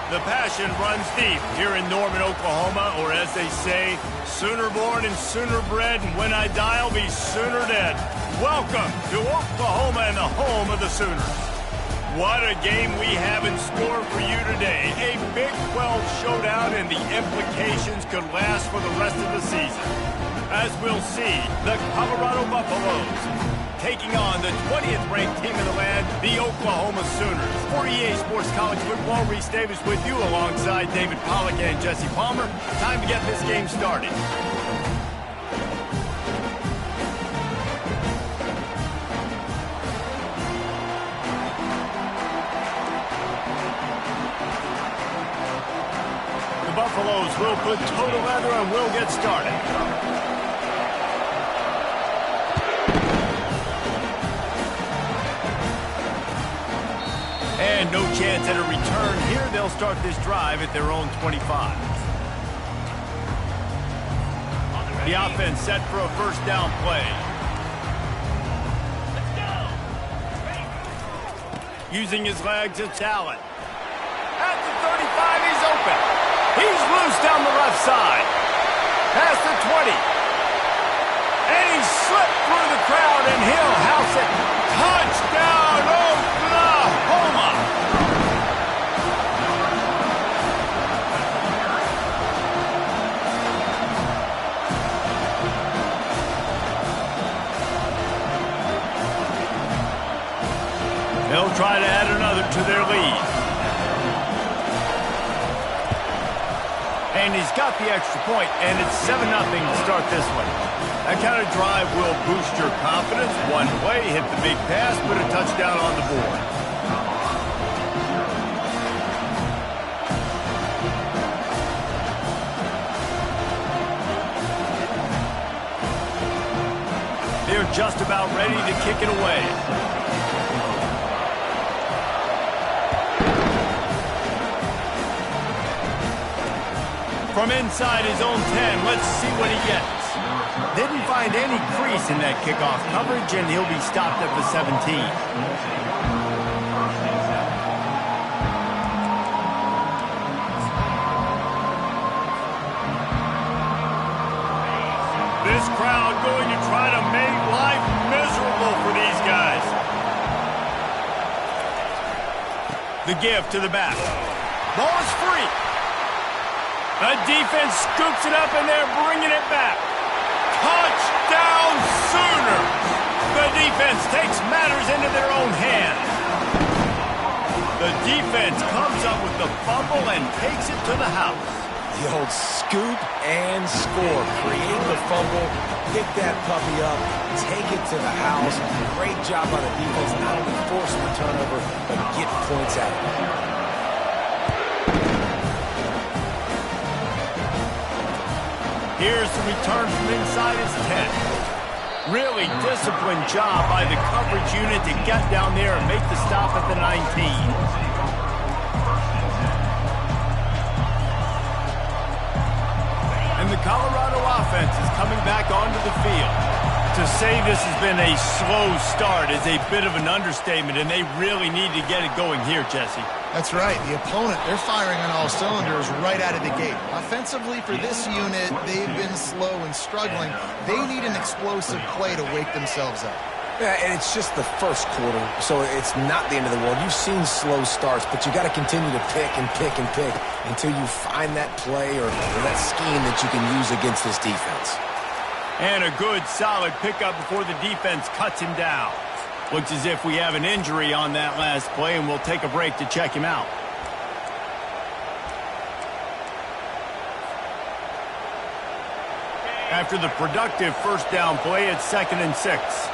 The passion runs deep here in Norman, Oklahoma, or as they say, sooner born and sooner bred, and when I die, I'll be sooner dead. Welcome to Oklahoma and the home of the Sooners. What a game we have in store for you today. A Big 12 showdown, and the implications could last for the rest of the season. As we'll see, the Colorado Buffaloes taking on the 20th ranked team in the land, the Oklahoma Sooners. For EA Sports College Football, Reese Davis with you alongside David Pollack and Jesse Palmer. Time to get this game started. The Buffaloes will put toe to leather and will get started. And no chance at a return here. They'll start this drive at their own 25. The offense set for a first down play. Using his legs, it's Allen. At the 35, he's open. He's loose down the left side. Past the 20. And he slipped through the crowd, and he'll house it. Touchdown, Oklahoma! They'll try to add another to their lead. And he's got the extra point, and it's 7-0 to start this one. That kind of drive will boost your confidence. One play, hit the big pass, put a touchdown on the board. They're just about ready to kick it away. From inside his own 10, let's see what he gets. Didn't find any crease in that kickoff coverage, and he'll be stopped at the 17. This crowd going to try to make life miserable for these guys. The give to the back. Ball is free. The defense scoops it up, and they're bringing it back. Touchdown, Sooners! The defense takes matters into their own hands. The defense comes up with the fumble and takes it to the house. The old scoop and score. Create the fumble, pick that puppy up, take it to the house. Great job by the defense, not only forcing the turnover, but get points out of it. Here's the return from inside his 10. Really disciplined job by the coverage unit to get down there and make the stop at the 19. And the Colorado offense is coming back onto the field. To say this has been a slow start is a bit of an understatement, and they really need to get it going here, Jesse. That's right. The opponent, they're firing on all cylinders right out of the gate. Offensively, for this unit, they've been slow and struggling. They need an explosive play to wake themselves up. Yeah, and it's just the first quarter, so it's not the end of the world. You've seen slow starts, but you got to continue to pick and pick and pick until you find that play or that scheme that you can use against this defense. And a good, solid pickup before the defense cuts him down. Looks as if we have an injury on that last play, and we'll take a break to check him out. After the productive first down play, it's 2nd and 6.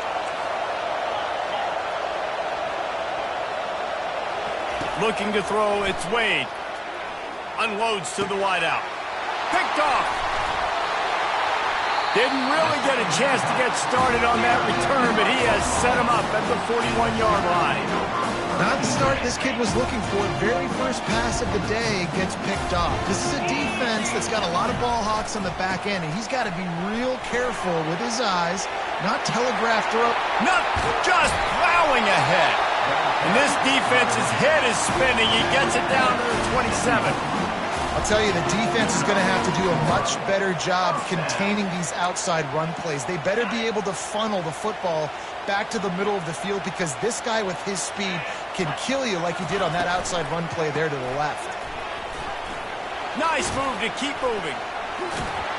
Looking to throw, it's Wade. Unloads to the wideout. Picked off. Didn't really get a chance to get started on that return, but he has set him up at the 41-yard line. Not the start this kid was looking for. Very first pass of the day gets picked off. This is a defense that's got a lot of ball hawks on the back end, and he's got to be real careful with his eyes, not telegraph throw. Not just plowing ahead. And this defense defense's head is spinning. He gets it down to the 27. I'll tell you, the defense is going to have to do a much better job containing these outside run plays. They better be able to funnel the football back to the middle of the field, because this guy with his speed can kill you like he did on that outside run play there to the left. Nice move to keep moving.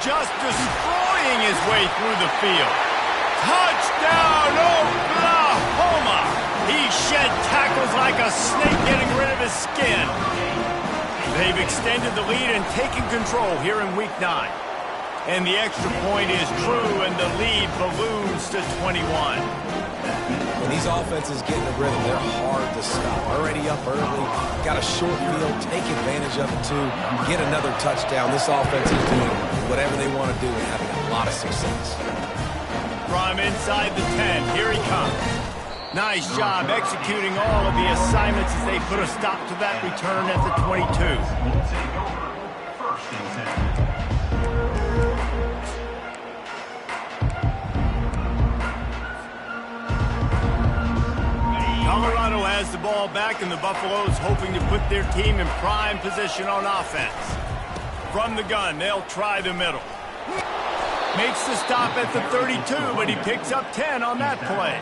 Just destroying his way through the field. Touchdown, Oklahoma! He shed tackles like a snake getting rid of his skin. They've extended the lead and taken control here in Week 9. And the extra point is true, and the lead balloons to 21. When these offenses get in the rhythm, they're hard to stop. Already up early, got a short field, take advantage of it too, get another touchdown. This offense is doing whatever they want to do and having a lot of success. From inside the 10, here he comes. Nice job executing all of the assignments as they put a stop to that return at the 22. Colorado has the ball back, and the Buffaloes hoping to put their team in prime position on offense. From the gun, they'll try the middle. Makes the stop at the 32, but he picks up 10 on that play.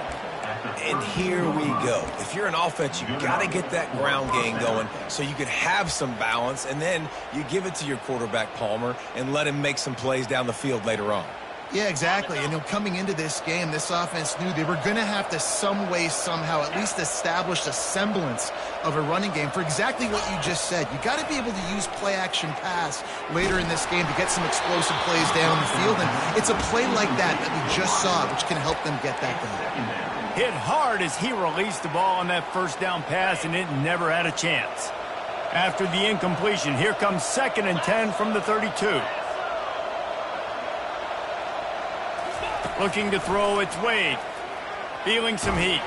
And here we go. If you're an offense, you got to get that ground game going so you can have some balance, and then you give it to your quarterback, Palmer, and let him make some plays down the field later on. Yeah, exactly. And coming into this game, this offense knew they were going to have to some way, somehow, at least establish a semblance of a running game for exactly what you just said. You got to be able to use play-action pass later in this game to get some explosive plays down the field. And it's a play like that we just saw, which can help them get that going. Hit hard as he released the ball on that first down pass, and it never had a chance. After the incompletion, here comes 2nd and 10 from the 32. Looking to throw, it's Wade. Feeling some heat.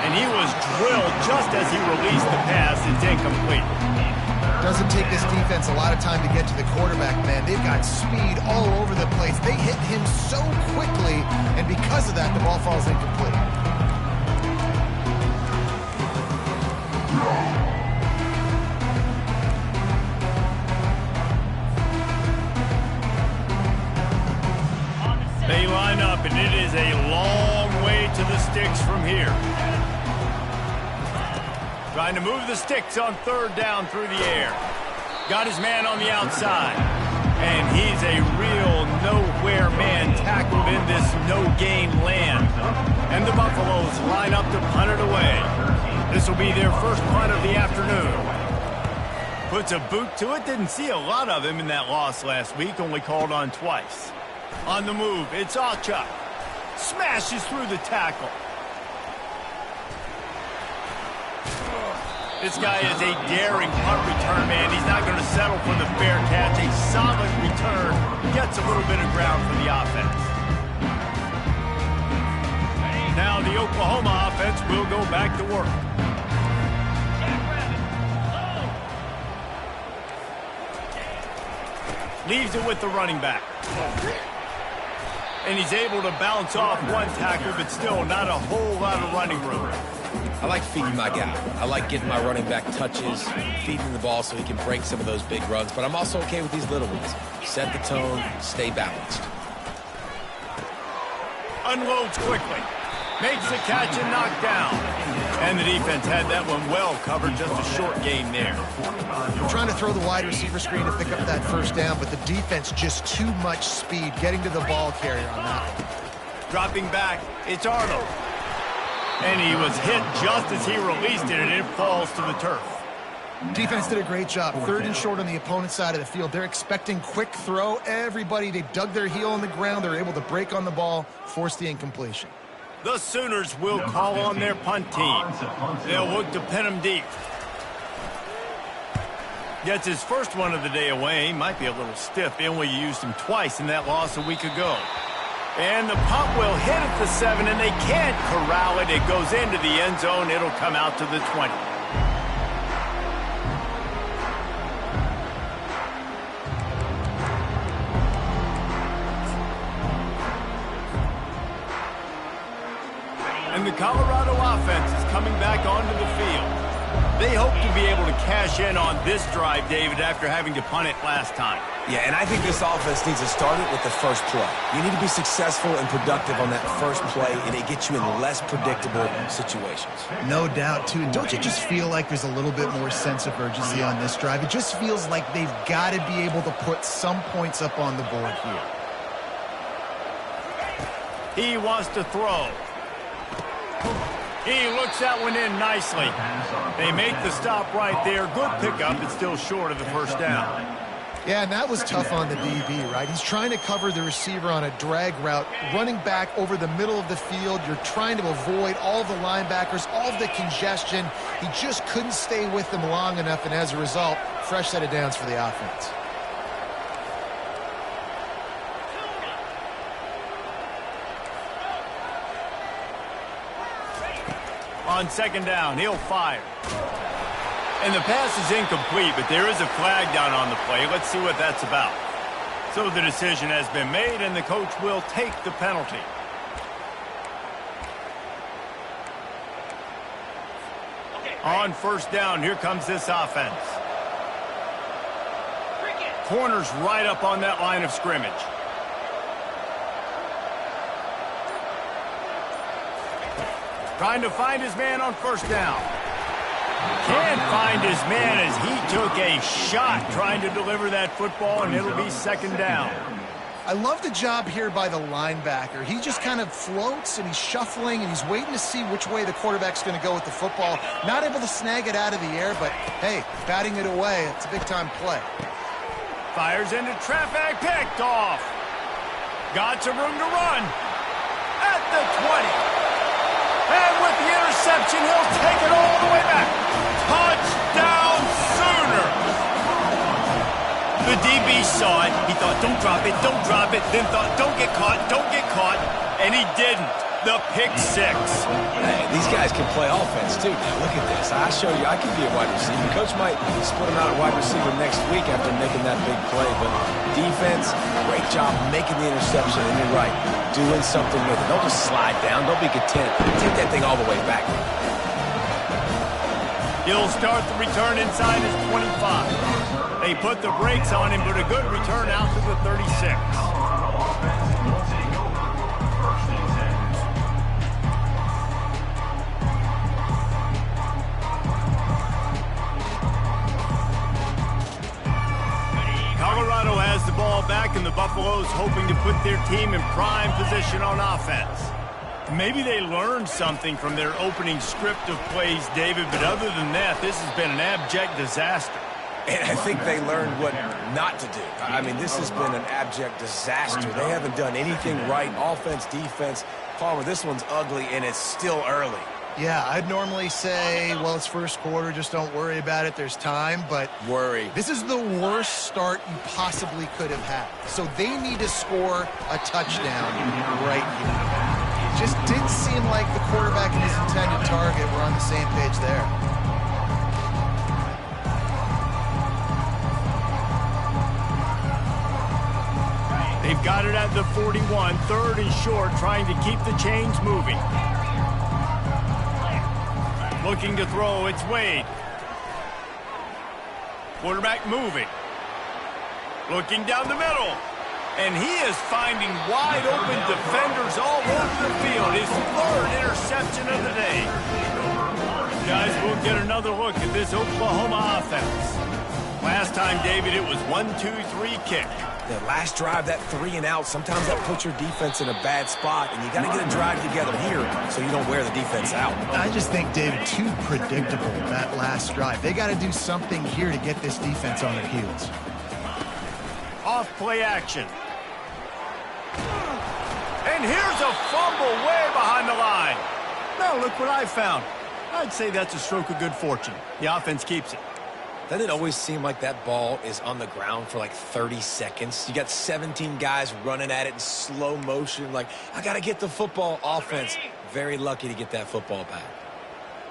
And he was drilled just as he released the pass. It's incomplete. Doesn't take this defense a lot of time to get to the quarterback, man. They've got speed all over the place. They hit him so quickly, and because of that, the ball falls incomplete. They line up, and it is a long way to the sticks from here. Trying to move the sticks on 3rd down through the air. Got his man on the outside. And he's a real nowhere man tackled in this no-gain land. And the Buffaloes line up to punt it away. This will be their first punt of the afternoon. Puts a boot to it. Didn't see a lot of him in that loss last week. Only called on twice. On the move, it's Achuk. Smashes through the tackle. This guy is a daring punt return, man. He's not going to settle for the fair catch. A solid return. Gets a little bit of ground for the offense. Now the Oklahoma offense will go back to work. Leaves it with the running back. And he's able to bounce off one tackle, but still not a whole lot of running room. I like feeding my guy. I like getting my running back touches, feeding the ball so he can break some of those big runs, but I'm also okay with these little ones. Set the tone, stay balanced. Unloads quickly. Makes the catch and knocked down. And the defense had that one well covered, just a short gain there. Trying to throw the wide receiver screen to pick up that first down, but the defense just too much speed getting to the ball carrier on that one. Dropping back, it's Arnold. And he was hit just as he released it, and it falls to the turf. Defense did a great job. 3rd and short on the opponent's side of the field. They're expecting quick throw. Everybody, they dug their heel on the ground. They're able to break on the ball, force the incompletion. The Sooners will call on their punt team. They'll look to pin him deep. Gets his first one of the day away. He might be a little stiff. They only used him twice in that loss a week ago. And the punt will hit at the 7, and they can't corral it. It goes into the end zone. It'll come out to the 20. And the Colorado offense is coming back onto the field. They hope to be able to cash in on this drive, David, after having to punt it last time. Yeah, and I think this offense needs to start it with the first play. You need to be successful and productive on that first play, and it gets you in less predictable situations. No doubt, too. And don't you just feel like there's a little bit more sense of urgency on this drive? It just feels like they've got to be able to put some points up on the board here. He wants to throw. He looks that one in nicely. They make the stop right there. Good pickup. It's still short of the first down. Yeah, and that was tough on the DB, right? He's trying to cover the receiver on a drag route, running back over the middle of the field. You're trying to avoid all of the linebackers, all of the congestion. He just couldn't stay with them long enough, and as a result, fresh set of downs for the offense. On second down, he'll fire. And the pass is incomplete, but there is a flag down on the play. Let's see what that's about. So the decision has been made, and the coach will take the penalty. On first down, here comes this offense. Corners right up on that line of scrimmage. Trying to find his man on first down. Can't find his man as he took a shot trying to deliver that football, and it'll be second down. I love the job here by the linebacker. He just kind of floats, and he's shuffling, and he's waiting to see which way the quarterback's going to go with the football. Not able to snag it out of the air, but, hey, batting it away, it's a big-time play. Fires into traffic, picked off. Got some room to run. At the 20. And with the interception, he'll take it all the way back. Touchdown, Sooners! The DB saw it. He thought, don't drop it, don't drop it. Then thought, don't get caught, don't get caught. And he didn't. The pick six. Hey, these guys can play offense, too. Now, look at this. I show you I can be a wide receiver. Coach might split him out at wide receiver next week after making that big play. But defense, great job making the interception. And you're right, doing something with it. Don't just slide down. Don't be content. Take that thing all the way back. He'll start the return inside his 25. They put the brakes on him, but a good return out to the 36. Colorado has the ball back, and the Buffaloes hoping to put their team in prime position on offense. Maybe they learned something from their opening script of plays, David, but other than that, this has been an abject disaster. And I think they learned what not to do. I mean, this has been an abject disaster. They haven't done anything right, offense, defense. Palmer, this one's ugly, and it's still early. Yeah, I'd normally say, well, it's first quarter, just don't worry about it, there's time, but worry. This is the worst start you possibly could have had. So they need to score a touchdown right here. It just didn't seem like the quarterback and his intended target were on the same page there. They've got it at the 41, third and short, trying to keep the chains moving. Looking to throw, it's Wade. Quarterback moving. Looking down the middle. And he is finding wide open defenders all over the field. His third interception of the day. Guys, we'll get another look at this Oklahoma offense. Last time, David, it was 1-2-3 kick. The last drive, that 3 and out, sometimes that puts your defense in a bad spot, and you got to get a drive together here so you don't wear the defense out. I just think, David, too predictable, that last drive. They got to do something here to get this defense on their heels. Off play action. And here's a fumble way behind the line. Now look what I found. I'd say that's a stroke of good fortune. The offense keeps it. Doesn't it always seem like that ball is on the ground for like 30 seconds? You got 17 guys running at it in slow motion. Like, I got to get the football. Offense, very lucky to get that football back.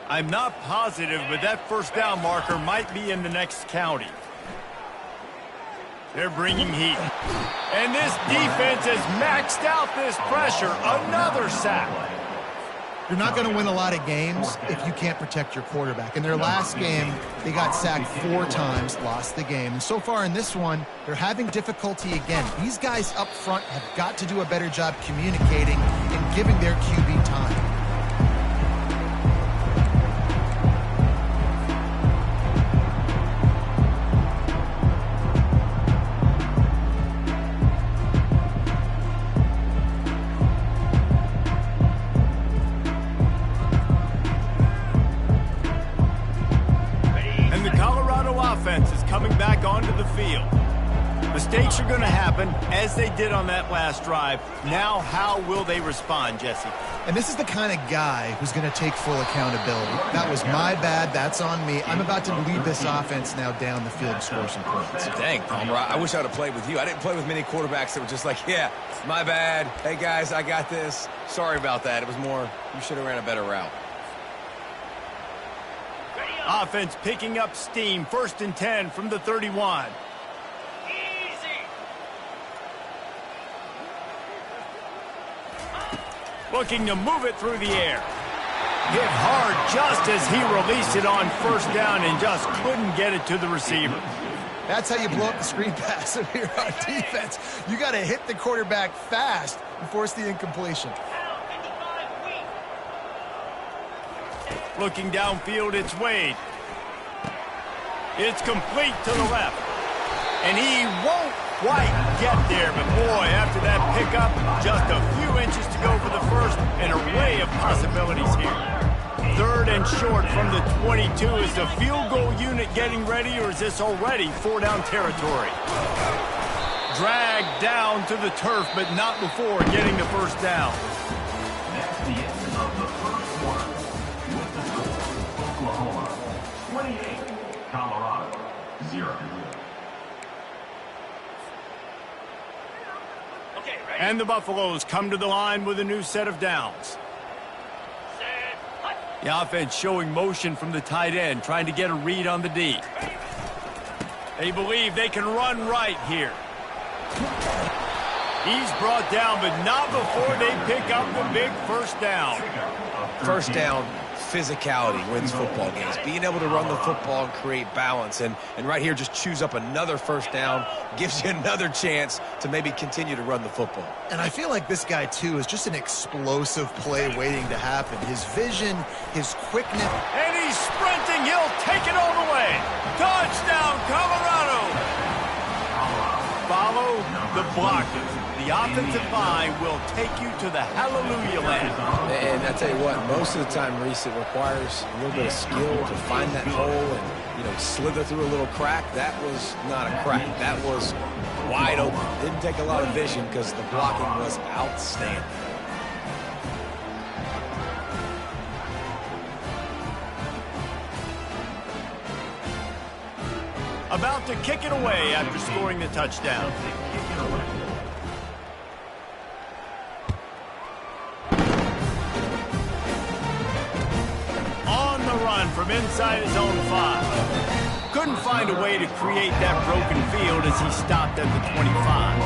I'm not positive, but that first down marker might be in the next county. They're bringing heat. And this defense has maxed out this pressure. Another sack. You're not going to win a lot of games if you can't protect your quarterback. In their last game, they got sacked 4 times, lost the game. And so far in this one, they're having difficulty again. These guys up front have got to do a better job communicating and giving their QB time. Mistakes are going to happen, as they did on that last drive. Now, how will they respond, Jesse? And this is the kind of guy who's going to take full accountability. That was my bad. That's on me. I'm about to lead this offense now down the field and score some points. Dang, Palmer, I wish I would have played with you. I didn't play with many quarterbacks that were just like, yeah, my bad. Hey, guys, I got this. Sorry about that. It was more, you should have ran a better route. Offense picking up steam. 1st and 10 from the 31. Looking to move it through the air. Hit hard just as he released it on 1st down and just couldn't get it to the receiver. That's how you blow up the screen pass if you're on defense. You got to hit the quarterback fast and force the incompletion. Looking downfield, it's Wade. It's complete to the left. And he won't quite get there, but boy, after that pickup, just a few inches to go for the first, and an array of possibilities here. 3rd and short from the 22. Is the field goal unit getting ready, or is this already 4-down territory? Dragged down to the turf, but not before getting the 1st down. That's the end of the first quarter. With the score, Oklahoma 28, Colorado 0. And the Buffaloes come to the line with a new set of downs. The offense showing motion from the tight end, trying to get a read on the D. They believe they can run right here. He's brought down, but not before they pick up the big 1st down. 1st down, physicality wins football games. Being able to run the football and create balance. And right here, just choose up another 1st down, gives you another chance to maybe continue to run the football. And I feel like this guy, too, is just an explosive play waiting to happen. His vision, his quickness. And he's sprinting. He'll take it all the way. Touchdown, Colorado. Follow the blockers. The offensive line will take you to the hallelujah land. And I tell you what, most of the time, Reese, it requires a little bit of skill to find that hole and, you know, slither through a little crack. That was not a crack. That was wide open. Didn't take a lot of vision because the blocking was outstanding. About to kick it away after scoring the touchdown. On the run from inside his own 5. Couldn't find a way to create that broken field as he stopped at the 25.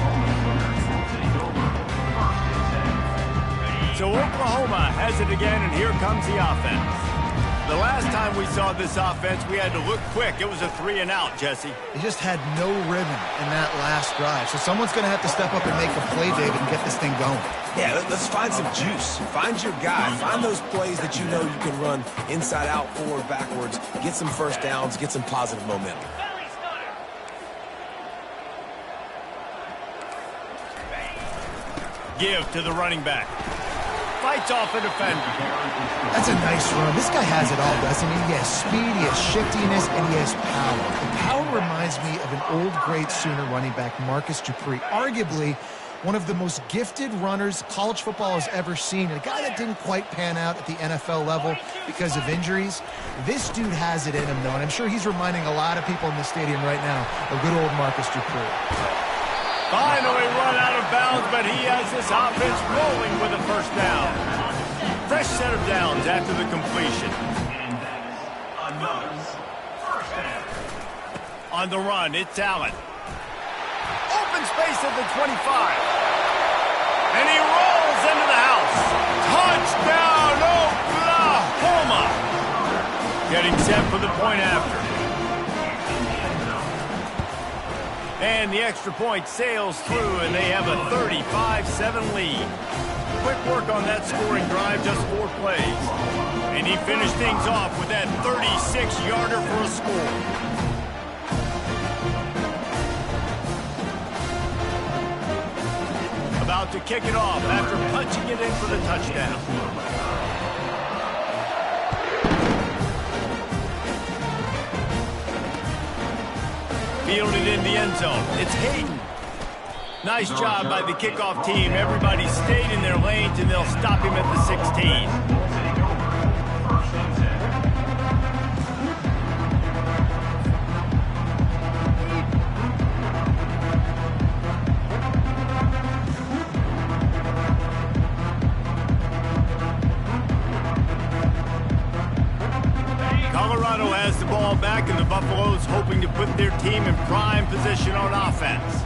So Oklahoma has it again, and here comes the offense. The last time we saw this offense, we had to look quick. It was a 3-and-out, Jesse. He just had no rhythm in that last drive. So someone's going to have to step up and make a play, David, and get this thing going. Yeah, let's find some juice. Find your guy. Find those plays that you know you can run inside out, forward, backwards. Get some 1st downs. Get some positive momentum. Give to the running back. Fights off a defender. That's a nice run. This guy has it all, doesn't he? He has speed, he has shiftiness, and he has power. The power reminds me of an old great Sooner running back, Marcus Dupree. Arguably one of the most gifted runners college football has ever seen. A guy that didn't quite pan out at the NFL level because of injuries. This dude has it in him, though, and I'm sure he's reminding a lot of people in the stadium right now of good old Marcus Dupree. Finally run out of bounds, but he has this offense rolling with a 1st down. Fresh set of downs after the completion. And that's another 1st down. On the run, it's Allen. Open space at the 25. And he rolls into the house. Touchdown, Oklahoma! Getting set for the point after. And the extra point sails through, and they have a 35-7 lead. Quick work on that scoring drive, just 4 plays. And he finished things off with that 36-yarder for a score. About to kick it off after punching it in for the touchdown. Fielded in the end zone. It's Hayden. Nice job by the kickoff team. Everybody stayed in their lanes, and they'll stop him at the 16. Colorado has the ball back, and the Buffaloes hoping to put their team in prime position on offense.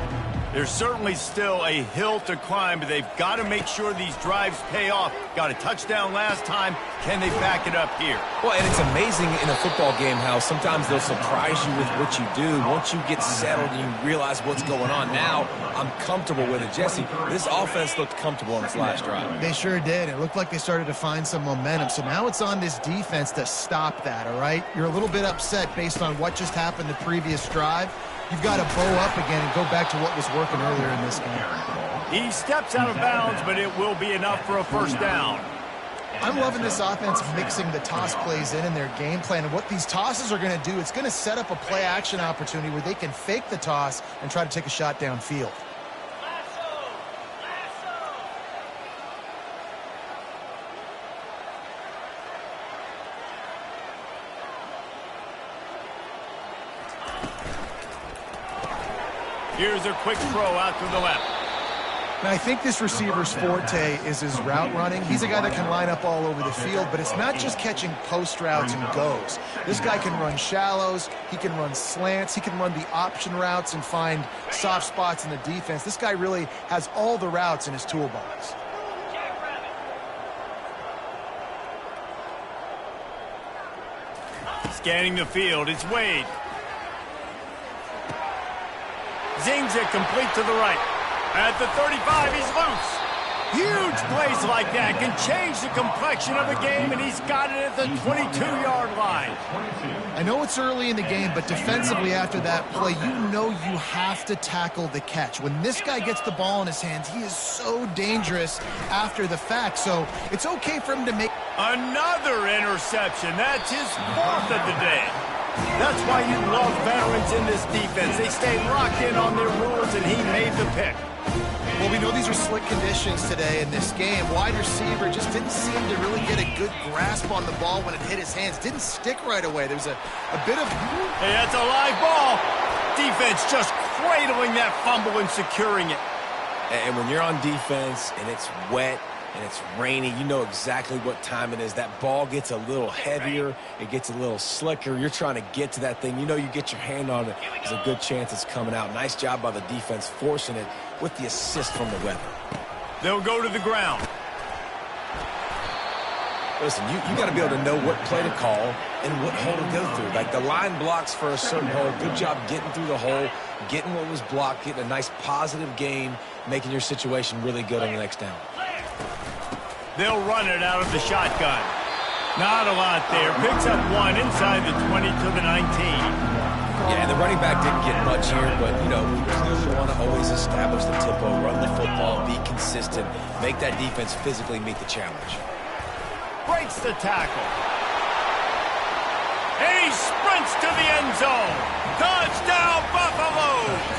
There's certainly still a hill to climb, but they've got to make sure these drives pay off. Got a touchdown last time. Can they back it up here? Well, and it's amazing in a football game how sometimes they'll surprise you with what you do. Once you get settled and you realize what's going on, now I'm comfortable with it. Jesse, this offense looked comfortable on this last drive. They sure did. It looked like they started to find some momentum. So now it's on this defense to stop that, all right? You're a little bit upset based on what just happened the previous drive. You've got to bow up again and go back to what was working earlier in this game. He steps out of bounds, but it will be enough for a first down. I'm loving this offense mixing the toss plays in their game plan. And what these tosses are going to do, it's going to set up a play-action opportunity where they can fake the toss and try to take a shot downfield. Here's a quick throw out to the left. Now, I think this receiver's forte is his route running. He's a guy that can line up all over the field, but it's not just catching post routes and goes. This guy can run shallows, he can run slants, he can run the option routes and find soft spots in the defense. This guy really has all the routes in his toolbox. Scanning the field, it's Wade. Zings it complete to the right. At the 35, he's loose. Huge plays like that can change the complexion of a game, and he's got it at the 22-yard line. I know it's early in the game, but defensively after that play, you know you have to tackle the catch. When this guy gets the ball in his hands, he is so dangerous after the fact, so it's okay for him to make... Another interception. That's his 4th of the day. That's why you love veterans in this defense. They stay locked in on their rules, and he made the pick. Well, we know these are slick conditions today in this game. Wide receiver just didn't seem to really get a good grasp on the ball when it hit his hands. Didn't stick right away. There's a bit of... Hey, that's a live ball. Defense just cradling that fumble and securing it. And when you're on defense and it's wet and it's rainy, you know exactly what time it is. That ball gets a little heavier. It gets a little slicker. You're trying to get to that thing. You know you get your hand on it. There's a good chance it's coming out. Nice job by the defense forcing it with the assist from the weather. They'll go to the ground. Listen, you got to be able to know what play to call and what hole to go through. Like the line blocks for a certain hole. Good job getting through the hole, getting what was blocked, getting a nice positive gain, making your situation really good on the next down. They'll run it out of the shotgun. Not a lot there. Picks up one inside the 20 to the 19. Yeah, and the running back didn't get much here, but, you know, we clearly want to always establish the tempo, run the football, be consistent, make that defense physically meet the challenge. Breaks the tackle. And he sprints to the end zone. Touchdown, Buffaloes!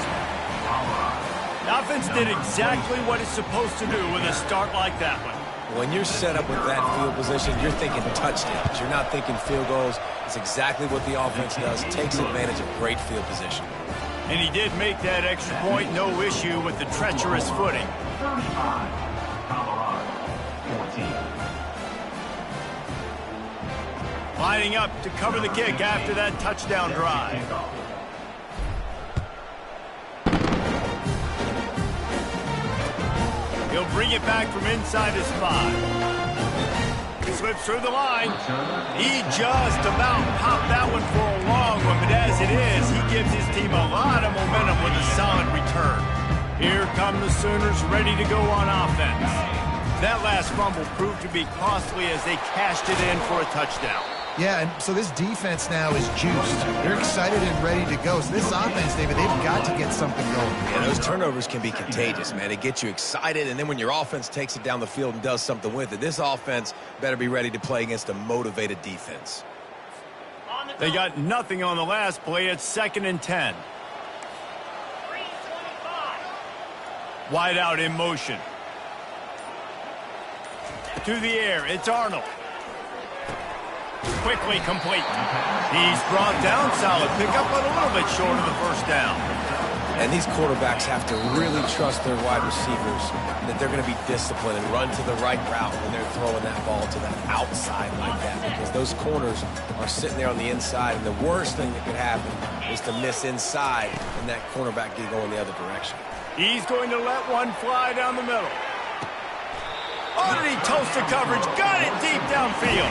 The offense did exactly what it's supposed to do with a start like that one. When you're set up with that field position, you're thinking touchdowns. You're not thinking field goals. It's exactly what the offense does. Takes advantage of great field position. And he did make that extra point. No issue with the treacherous footing. 35, Colorado, 14. Lining up to cover the kick after that touchdown drive. He'll bring it back from inside his 5. He slips through the line. He just about popped that one for a long one, but as it is, he gives his team a lot of momentum with a solid return. Here come the Sooners ready to go on offense. That last fumble proved to be costly as they cashed it in for a touchdown. Yeah, and so this defense now is juiced. They're excited and ready to go. So this offense, David, they've got to get something going. Yeah, those turnovers can be contagious, man. They get you excited, and then when your offense takes it down the field and does something with it, this offense better be ready to play against a motivated defense. They got nothing on the last play. It's 2nd and 10. Wide out in motion. To the air, it's Arnold. Quickly complete. He's brought down. Solid pickup, but a little bit short of the first down. And these quarterbacks have to really trust their wide receivers that they're going to be disciplined and run to the right route when they're throwing that ball to the outside like that, because those corners are sitting there on the inside, and the worst thing that could happen is to miss inside and that cornerback get going the other direction. He's going to let one fly down the middle. Underneath toasted coverage, got it deep downfield.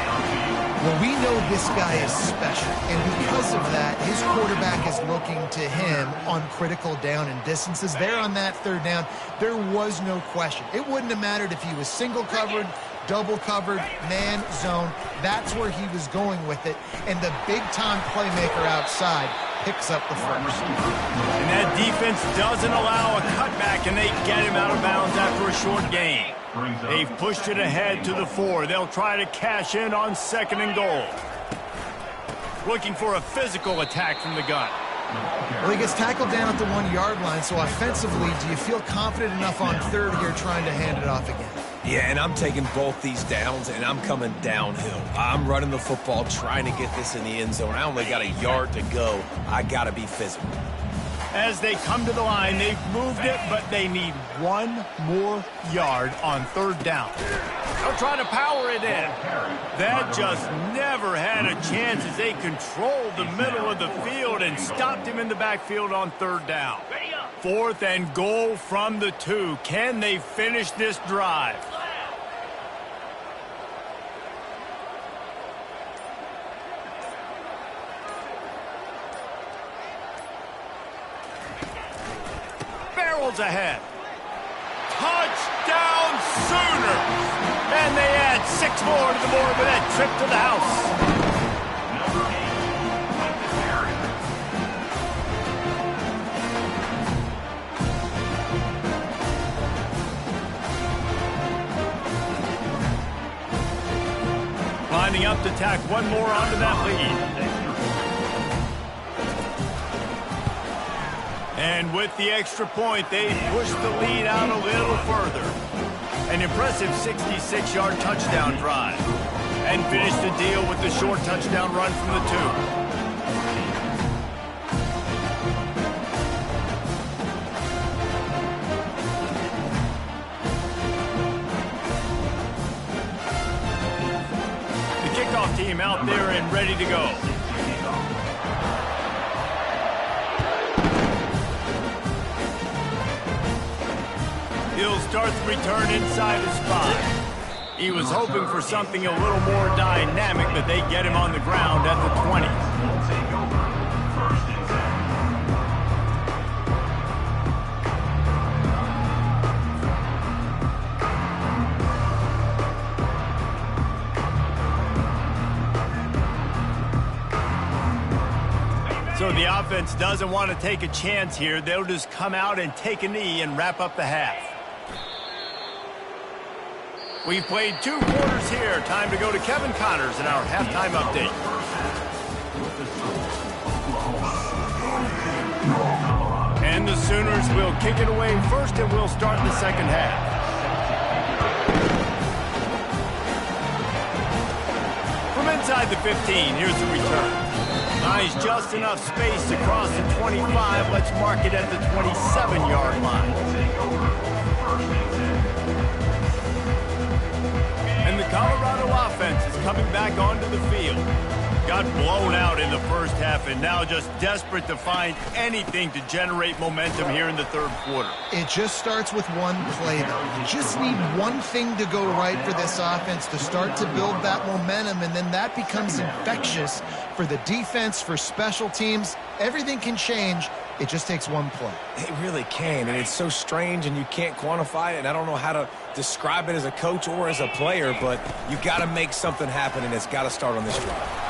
Well, we know this guy is special, and because of that, his quarterback is looking to him on critical down and distances. There on that 3rd down, there was no question. It wouldn't have mattered if he was single covered, double covered, man, zone. That's where he was going with it, and the big-time playmaker outside picks up the first. And that defense doesn't allow a cutback, and they get him out of bounds after a short gain. They've pushed it ahead to the 4. They'll try to cash in on 2nd and goal. Looking for a physical attack from the gun. Well, he gets tackled down at the 1-yard line, so offensively, do you feel confident enough on 3rd here trying to hand it off again? Yeah, and I'm taking both these downs, and I'm coming downhill. I'm running the football, trying to get this in the end zone. I only got a yard to go. I got to be physical. As they come to the line, they've moved it, but they need 1 more yard on 3rd down. They'll try to power it in. That just never had a chance as they controlled the middle of the field and stopped him in the backfield on 3rd down. 4th and goal from the 2. Can they finish this drive? Barrels ahead. Touchdown Sooners! And they add 6 more to the board with that trip to the house. Lining up to tack 1 more onto that lead. And with the extra point, they push the lead out a little further. An impressive 66-yard touchdown drive. And finish the deal with the short touchdown run from the 2. The kickoff team out there and ready to go. He'll start the return inside his 5. He was hoping for something a little more dynamic, but they get him on the ground at the 20. So the offense doesn't want to take a chance here. They'll just come out and take a knee and wrap up the half. We've played 2 quarters here. Time to go to Kevin Connors in our halftime update. And the Sooners will kick it away first, and we'll start the second half. From inside the 15, here's the return. Nice, just enough space to cross the 25. Let's mark it at the 27-yard line. And the Colorado offense is coming back onto the field. got blown out in the first half and now just desperate to find anything to generate momentum here in the third quarter. It just starts with one play, though. You just need one thing to go right for this offense to start to build that momentum, and then that becomes infectious for the defense, for special teams. Everything can change. It just takes one play. It really can, and it's so strange, and you can't quantify it, and I don't know how to describe it as a coach or as a player, but you got to make something happen, and it's got to start on this drive.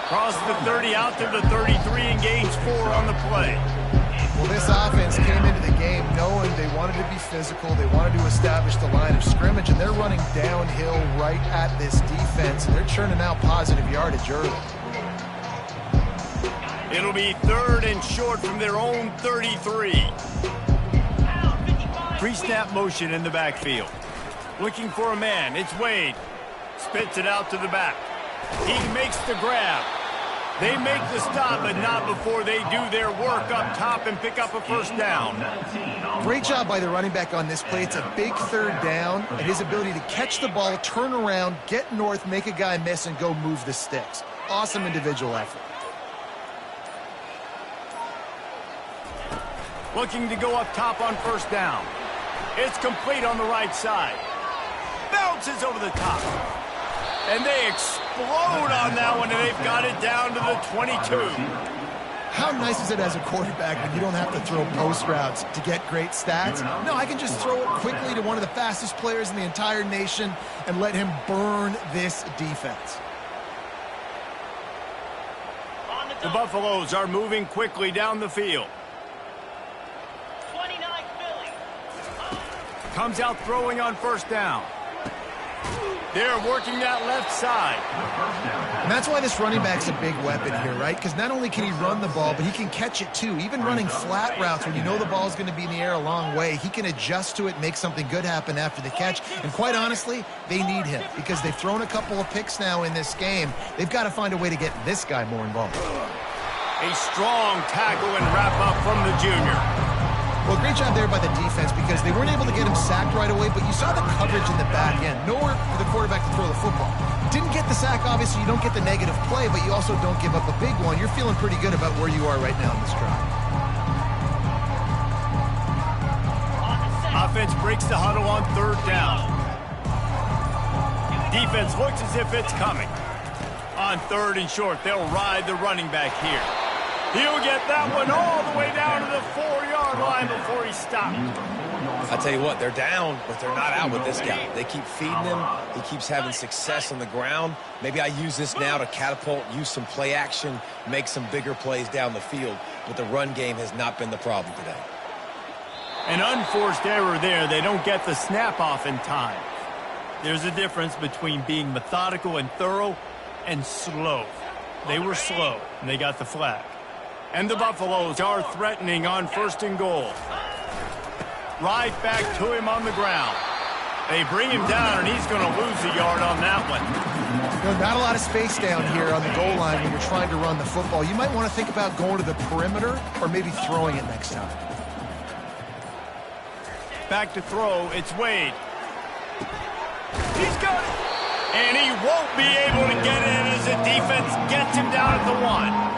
Cross the 30 out to the 33 and gains 4 on the play. Well, this offense came into the game knowing they wanted to be physical, they wanted to establish the line of scrimmage, and they're running downhill right at this defense, and they're churning out positive yardage early. It'll be 3rd and short from their own 33. Pre-snap motion in the backfield. Looking for a man. It's Wade. Spits it out to the back. He makes the grab. They make the stop, but not before they do their work up top and pick up a first down. Great job by the running back on this play. It's a big 3rd down, and his ability to catch the ball, turn around, get north, make a guy miss, and go move the sticks. Awesome individual effort. Looking to go up top on first down. It's complete on the right side. Bounces over the top. And they explode on that one, and they've got it down to the 22. How nice is it as a quarterback when you don't have to throw post routes to get great stats? No, I can just throw it quickly to one of the fastest players in the entire nation and let him burn this defense. The Buffaloes are moving quickly down the field. Comes out throwing on first down. They're working that left side. And that's why this running back's a big weapon here, right? Because not only can he run the ball, but he can catch it too. Even running flat routes when you know the ball's going to be in the air a long way, he can adjust to it, make something good happen after the catch. And quite honestly, they need him because they've thrown a couple of picks now in this game. They've got to find a way to get this guy more involved. A strong tackle and wrap up from the junior. Well, great job there by the defense because they weren't able to get him sacked right away, but you saw the coverage in the back end. Nowhere for the quarterback to throw the football. Didn't get the sack, obviously. You don't get the negative play, but you also don't give up a big one. You're feeling pretty good about where you are right now in this drive. Offense breaks the huddle on 3rd down. Defense looks as if it's coming. On 3rd and short, they'll ride the running back here. He'll get that one all the way down to the 4-yard line before he stops. I tell you what, they're down, but they're not out with this guy. They keep feeding him. He keeps having success on the ground. Maybe I use this now to catapult, use some play action, make some bigger plays down the field. But the run game has not been the problem today. An unforced error there. They don't get the snap off in time. There's a difference between being methodical and thorough and slow. They were slow, and they got the flag. And the Buffaloes are threatening on 1st and goal. Right back to him on the ground. They bring him down, and he's going to lose a yard on that one. You know, not a lot of space down here on the goal line when you're trying to run the football. You might want to think about going to the perimeter or maybe throwing it next time. Back to throw. It's Wade. He's got it. And he won't be able to get it in as the defense gets him down at the 1.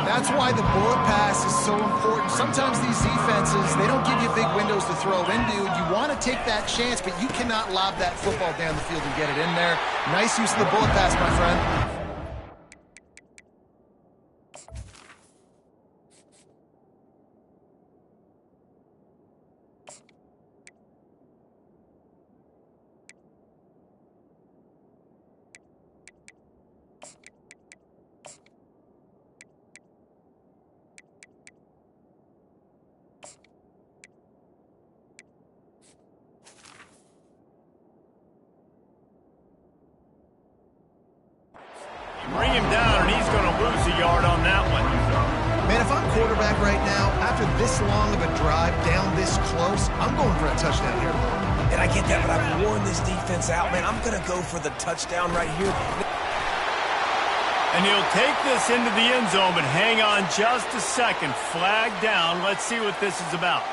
That's why the bullet pass is so important. Sometimes these defenses, they don't give you big windows to throw into. You want to take that chance, but you cannot lob that football down the field and get it in there. Nice use of the bullet pass, my friend. Bring him down, and he's going to lose a yard on that one. Man, if I'm quarterback right now, after this long of a drive down this close, I'm going for a touchdown here. And I get that, but I've worn this defense out, man. I'm going to go for the touchdown right here. And he'll take this into the end zone, but hang on just a second. Flag down. Let's see what this is about.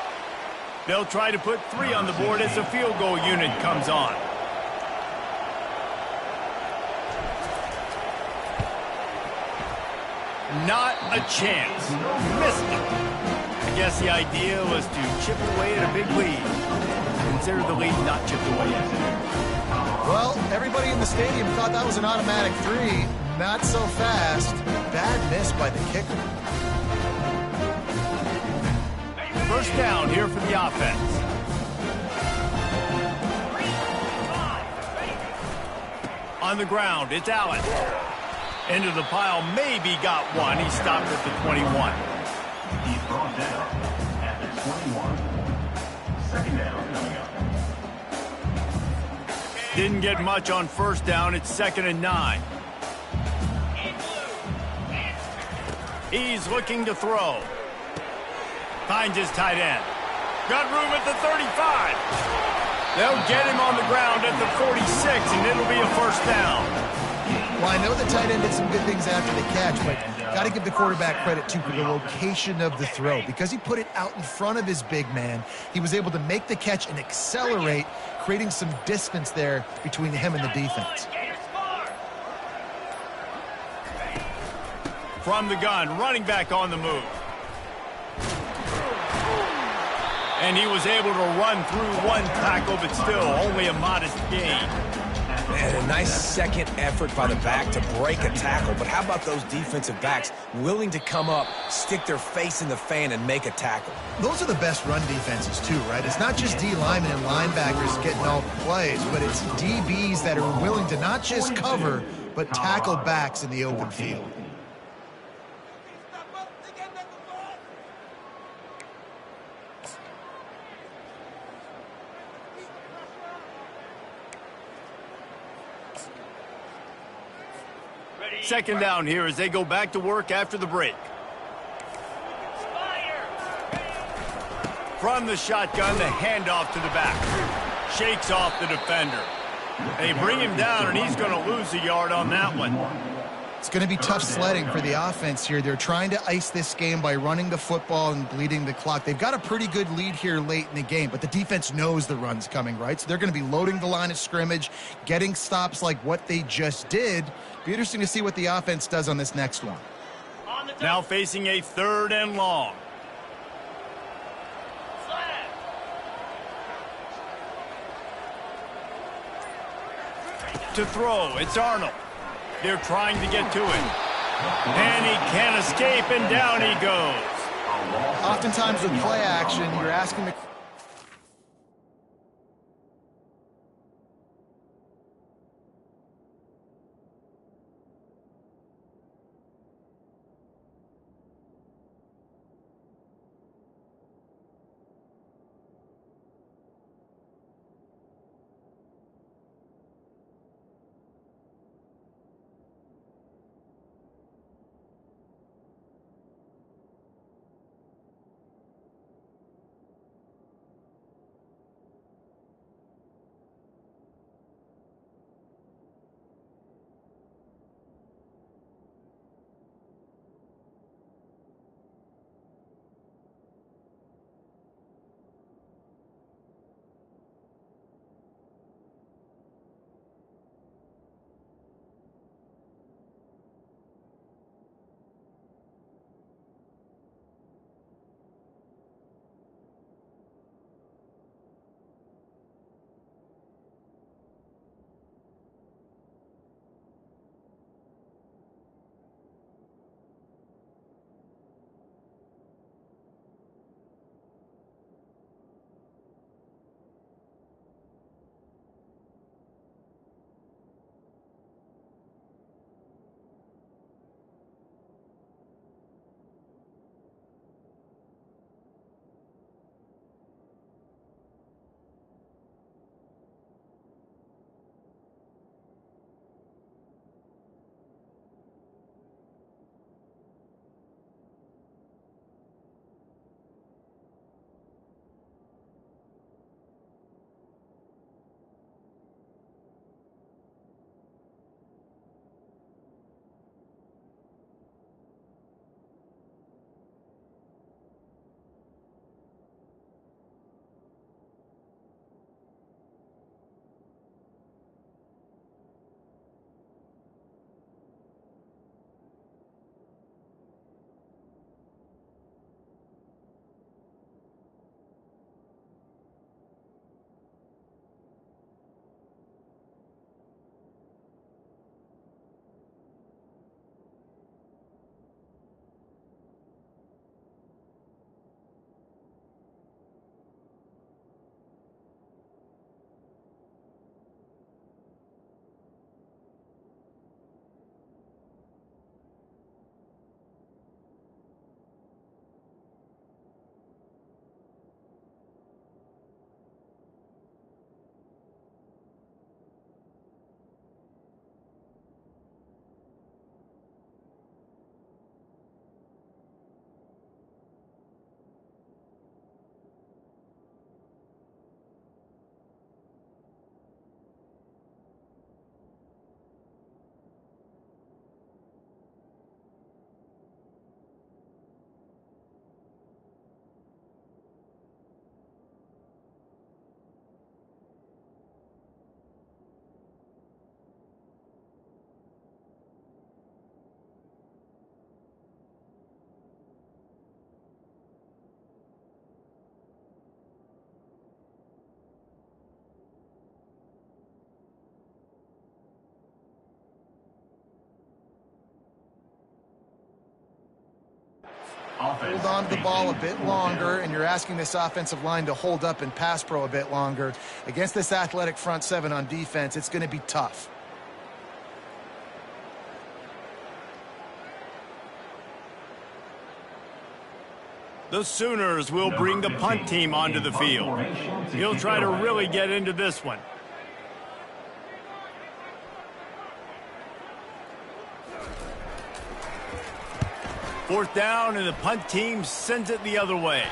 They'll try to put 3 on the board as the field goal unit comes on. Not a chance. Missed it. I guess the idea was to chip away at a big lead. Consider the lead not chipped away yet. Well, everybody in the stadium thought that was an automatic three. Not so fast. Bad miss by the kicker. First down here for the offense. On the ground, it's Allen. Into the pile, maybe got one. He stopped at the 21. He's brought down at the 21. Second down coming up. Didn't get much on first down. It's 2nd and 9. He's looking to throw. Finds his tight end. Got room at the 35. They'll get him on the ground at the 46, and it'll be a first down. Well, I know the tight end did some good things after the catch, but got to give the quarterback credit, too, for the location of the throw. Because he put it out in front of his big man, he was able to make the catch and accelerate, creating some distance there between him and the defense. From the gun, running back on the move. And he was able to run through one tackle, but still only a modest gain. And a nice second effort by the back to break a tackle. But how about those defensive backs willing to come up, stick their face in the fan, and make a tackle? Those are the best run defenses, too, right? It's not just D linemen and linebackers getting all the plays, but it's DBs that are willing to not just cover, but tackle backs in the open field. Second down here as they go back to work after the break. From the shotgun, the handoff to the back. Shakes off the defender. They bring him down, and he's going to lose a yard on that one. It's going to be tough sledding for the offense here. They're trying to ice this game by running the football and bleeding the clock. They've got a pretty good lead here late in the game, but the defense knows the run's coming, right? So they're going to be loading the line of scrimmage, getting stops like what they just did. Be interesting to see what the offense does on this next one. Now facing a 3rd and long. To throw, it's Arnold. They're trying to get to him. And he can't escape, and down he goes. Oftentimes with play action, you're asking the hold on to the ball a bit longer, and you're asking this offensive line to hold up and pass pro a bit longer. Against this athletic front seven on defense, it's going to be tough. The Sooners will bring the punt team onto the field. He'll try to really get into this one. Fourth down, and the punt team sends it the other way.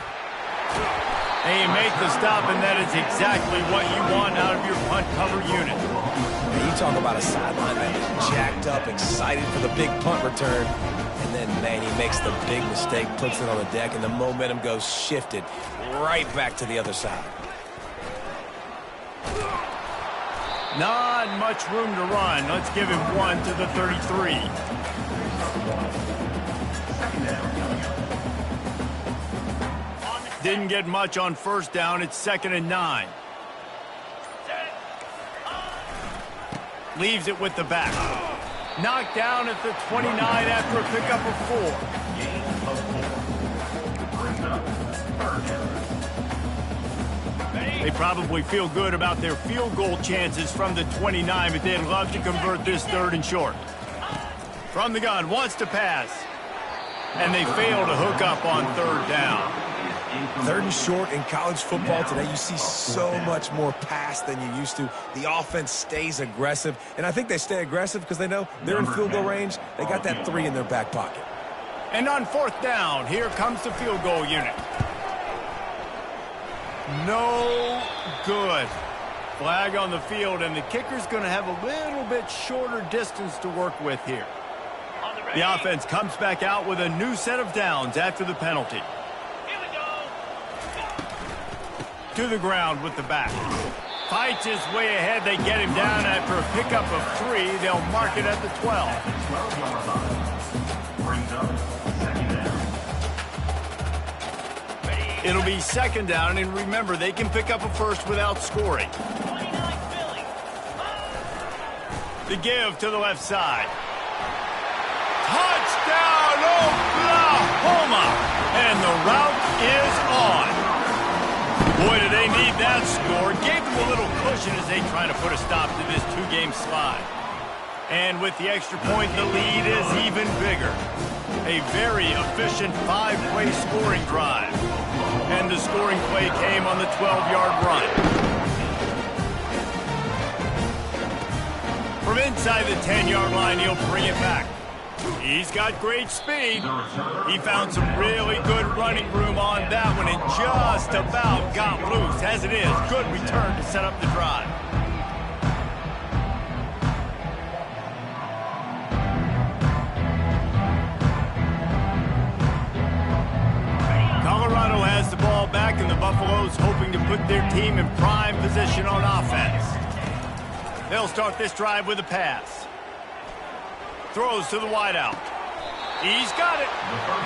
They make the stop, and that is exactly what you want out of your punt cover unit. And you talk about a sideline that is jacked up, excited for the big punt return. And then, man, he makes the big mistake, puts it on the deck, and the momentum goes shifted right back to the other side. Not much room to run. Let's give him one to the 33. Didn't get much on first down. It's 2nd and 9. Leaves it with the back. Knocked down at the 29 after a pickup of 4. They probably feel good about their field goal chances from the 29, but they'd love to convert this 3rd and short. From the gun, wants to pass. And they fail to hook up on 3rd down. 3rd and short in college football today, you see so much more pass than you used to. The offense stays aggressive, and I think they stay aggressive because they know they're in field goal range. They got that 3 in their back pocket. And on 4th down, here comes the field goal unit. No good. Flag on the field, and the kicker's going to have a little bit shorter distance to work with here. The offense comes back out with a new set of downs after the penalty. To the ground with the back. Fights his way ahead. They get him down after a pickup of 3. They'll mark it at the 12. It'll be 2nd down, and remember, they can pick up a first without scoring. The give to the left side. Touchdown, Oklahoma! And the route is on. Boy, do they need that score. Gave them a little cushion as they try to put a stop to this 2-game slide. And with the extra point, the lead is even bigger. A very efficient 5-play scoring drive. And the scoring play came on the 12-yard run. From inside the 10-yard line, he'll bring it back. He's got great speed. He found some really good running room on that one and just about got loose. As it is, good return to set up the drive. Colorado has the ball back, and the Buffaloes hoping to put their team in prime position on offense. They'll start this drive with a pass. Throws to the wideout. He's got it.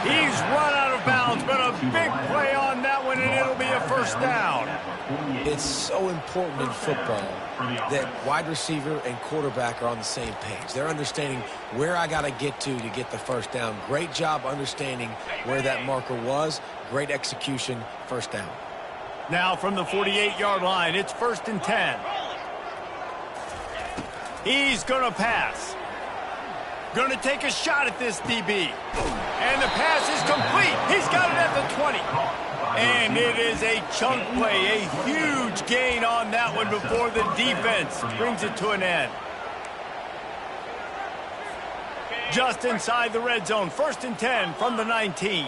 He's run out of bounds, but a big play on that one, and it'll be a 1st down. It's so important in football that wide receiver and quarterback are on the same page. They're understanding where I got to get the 1st down. Great job understanding where that marker was. Great execution, 1st down. Now from the 48-yard line, it's 1st and 10. He's going to pass. Going to take a shot at this DB. And the pass is complete. He's got it at the 20. And it is a chunk play, a huge gain on that one before the defense brings it to an end. Just inside the red zone, 1st and 10 from the 19.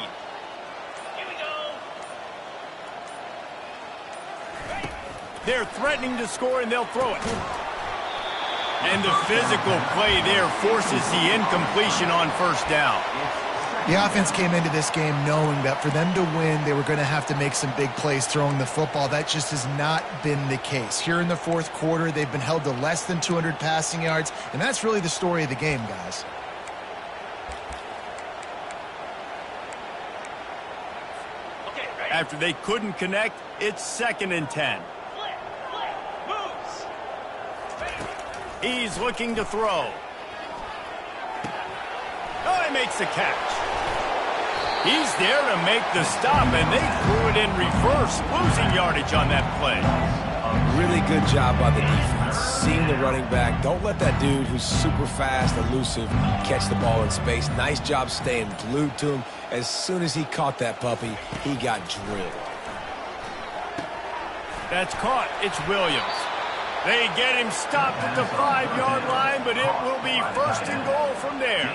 They're threatening to score, and they'll throw it. And the physical play there forces the incompletion on 1st down. The offense came into this game knowing that for them to win, they were going to have to make some big plays throwing the football. That just has not been the case. Here in the 4th quarter, they've been held to less than 200 passing yards, and that's really the story of the game, guys. After they couldn't connect, it's 2nd and 10. He's looking to throw. Oh, he makes the catch. He's there to make the stop, and they threw it in reverse, losing yardage on that play. Really good job by the defense. Seeing the running back. Don't let that dude who's super fast, elusive, catch the ball in space. Nice job staying glued to him. As soon as he caught that puppy, he got drilled. That's caught. It's Williams. They get him stopped at the 5-yard line, but it will be 1st and goal from there.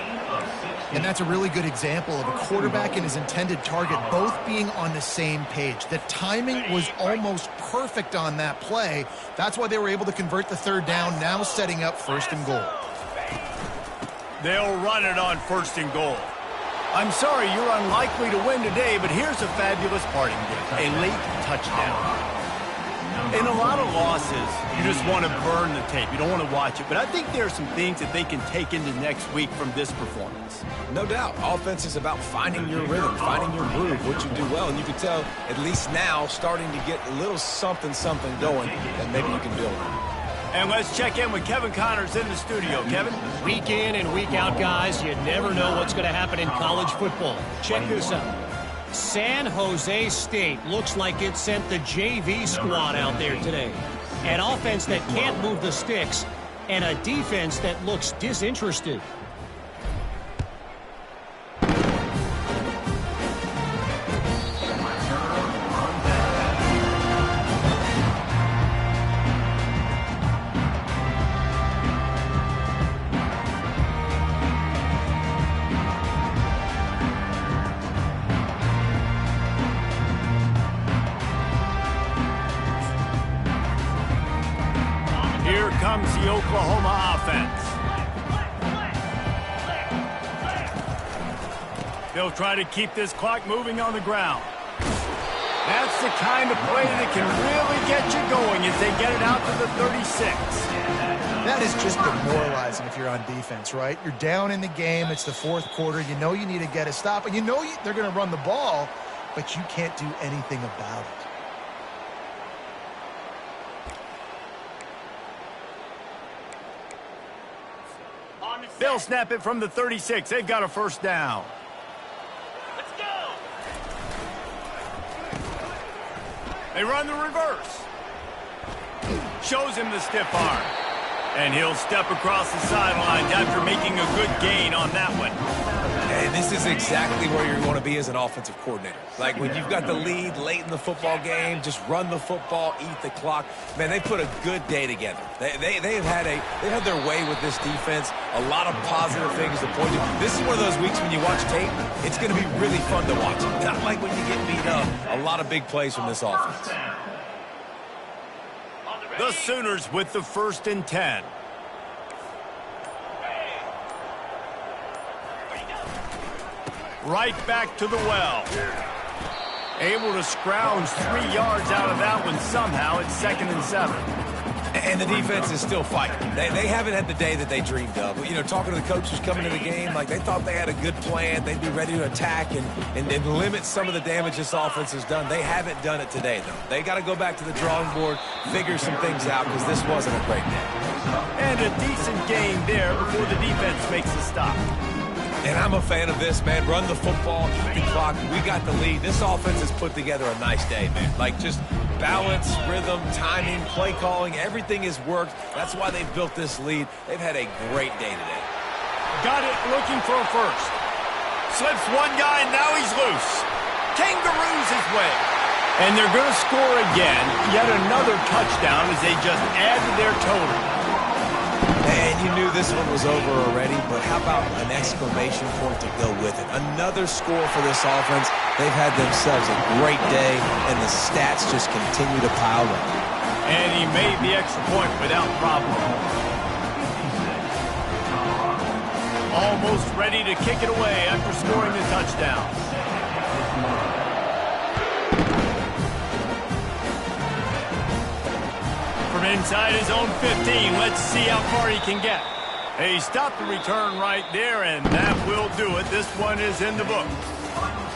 And that's a really good example of a quarterback and his intended target both being on the same page. The timing was almost perfect on that play. That's why they were able to convert the 3rd down, now setting up 1st and goal. They'll run it on 1st and goal. I'm sorry you're unlikely to win today, but here's a fabulous parting gift, a late touchdown. In a lot of losses, you just want to burn the tape. You don't want to watch it. But I think there are some things that they can take into next week from this performance. No doubt. Offense is about finding your rhythm, finding your groove, what you do well. And you can tell, at least now, starting to get a little something going that maybe you can build on. And let's check in with Kevin Connors in the studio. Kevin? Week in and week out, guys, you never know what's going to happen in college football. Check this out. San Jose State looks like it sent the JV squad out there today. An offense that can't move the sticks and a defense that looks disinterested. Here comes the Oklahoma offense. They'll try to keep this clock moving on the ground. That's the kind of play that can really get you going as they get it out to the 36. That is just demoralizing if you're on defense, right? You're down in the game. It's the 4th quarter. You know you need to get a stop, and you know they're going to run the ball, but you can't do anything about it. They'll snap it from the 36. They've got a 1st down. Let's go! They run the reverse. Shows him the stiff arm. And he'll step across the sidelines after making a good gain on that one. And this is exactly where you want to be as an offensive coordinator. Like when you've got the lead late in the football game, just run the football, eat the clock. Man, they put a good day together. They've had their way with this defense. A lot of positive things to point to. This is one of those weeks when you watch tape, it's going to be really fun to watch. Not like when you get beat up. A lot of big plays from this offense. The Sooners with the 1st and 10. Right back to the well. Able to scrounge 3 yards out of that one somehow. It's 2nd and 7. And the defense is still fighting. They haven't had the day that they dreamed of. You know, talking to the coaches coming to the game, like they thought they had a good plan. They'd be ready to attack and limit some of the damage this offense has done. They haven't done it today, though. They got to go back to the drawing board, figure some things out, because this wasn't a great day. And a decent game there before the defense makes a stop. And I'm a fan of this, man. Run the football, eat the clock. We got the lead. This offense has put together a nice day, man. Like just balance, rhythm, timing, play calling, everything has worked. That's why they've built this lead. They've had a great day today. Got it, looking for a 1st. Slips one guy, and now he's loose. Kangaroos his way. And they're going to score again. Yet another touchdown as they just add to their total. And you knew this one was over already, but how about an exclamation point to go with it? Another score for this offense. They've had themselves a great day, and the stats just continue to pile up. And he made the extra point without problem. Almost ready to kick it away after scoring the touchdown. From inside his own 15, let's see how far he can get. He stopped the return right there, and that will do it. This one is in the book.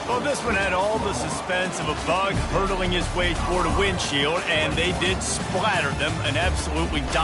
Well, this one had all the suspense of a bug hurtling his way toward a windshield, and they did splatter them an absolutely dominant.